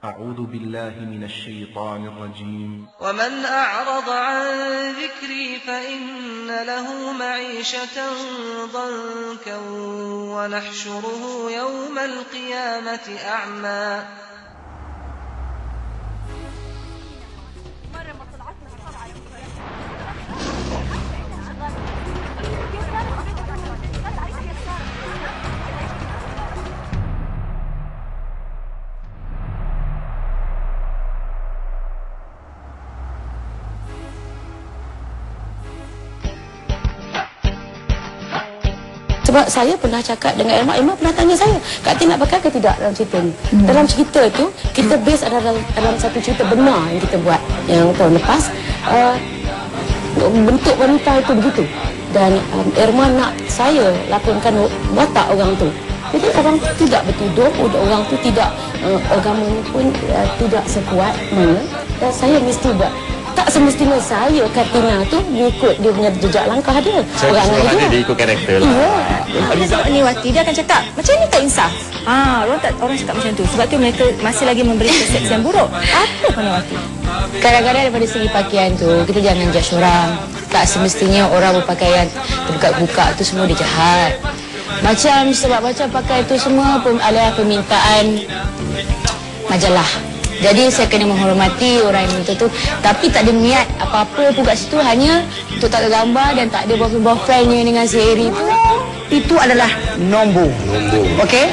أعوذ بالله من الشيطان الرجيم ومن أعرض عن ذكري فإن له معيشة ضنكا ونحشره يوم القيامة أعمى Sebab saya pernah cakap dengan Irma pernah tanya saya, Kak Tin nak pakai ke tidak dalam cerita ni? Dalam cerita tu, kita base adalah dalam satu cerita benar yang kita buat yang tahun lepas. Bentuk wanita itu begitu. Dan Irma nak saya lakonkan watak orang tu. Jadi orang tu tidak bertuduh, orang tu tidak, agamanya pun tidak sekuat mana. Dan saya mesti buat. Tak semestinya saya Katina tu mengikut dia punya jejak langkah dia. Orang dia ikut karakter lah. Sebab ni Wati dia akan cakap macam ni tak insaf. Orang cakap macam tu. Sebab tu mereka masih lagi memberi persepsi yang buruk. Apa pandangan Wati? Kadang-kadang daripada segi pakaian tu kita jangan judge orang. Tak semestinya orang berpakaian terbuka-buka tu semua dia jahat. Sebab macam pakai tu semua pun adalah permintaan majalah. Jadi saya kena menghormati orang yang minta tu. Tapi tak ada niat apa-apa pun kat situ. Hanya untuk tak ada gambar dan tak ada boyfriend-boyfriendnya dengan si Eri. Itu adalah nombor. Okey?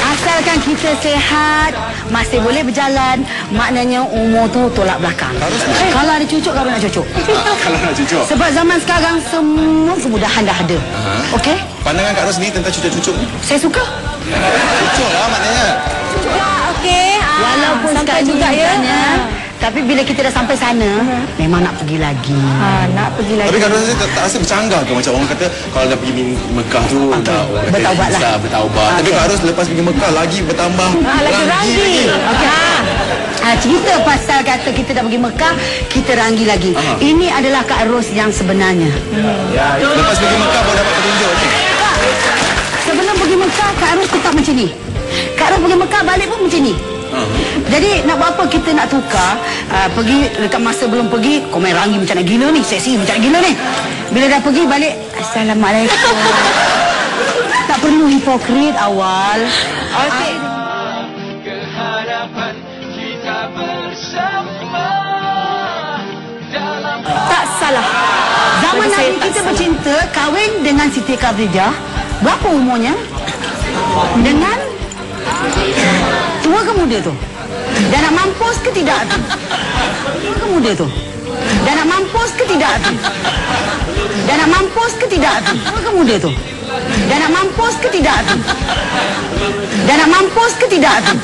Asalkan kita sehat, masih boleh berjalan, maknanya umur tu tolak belakang. Kalau ada cucuk, kalau nak cucuk. Kalau nak cucuk. Sebab zaman sekarang semua kemudahan dah ada. Okey? Pandangan Kak Ros ni tentang cucuk-cucuk ni? Saya suka. Cucuk lah maknanya. Cucuk lah, okey. Walaupun sampai sekali juga ya. Tapi bila kita dah sampai sana, memang nak pergi lagi. Nak pergi lagi. Tapi Kak Ros tak rasa bercanggah ke? Macam orang kata kalau dah pergi Mekah tu dah orang kata bertaubat lah. Bertaubat. Tapi Kak Ros lepas pergi Mekah lagi bertambah. Lagi ranggi. Okey. Cerita pasal kata kita dah pergi Mekah, kita ranggi lagi. Ini adalah Kak Ros yang sebenarnya. Lepas pergi Mekah baru dapat petunjuk ni. Sebelum pergi Mekah, Kak Ros tetap macam ni. Kak Ros pergi Mekah, balik pun macam ni. Jadi nak buat apa kita nak tukar? Pergi dekat masa belum pergi, komen rangi macam nak gila ni, seksi macam nak gila ni. Bila dah pergi balik, Assalamualaikum. Tak perlu hipokrit awal. Okey. Tak salah. Zaman Nabi kita bercinta, kahwin dengan Siti Khadijah. Berapa umurnya? Dengan tua ke muda tu? Dan nak mampus ke tidak tu? Tua ke muda tu? Dan nak mampus ke tidak tu? Dan nak mampus ke tidak tu? Tua ke muda tu? Dan nak mampus ke tidak tu? Dan nak mampus ke tidak tu?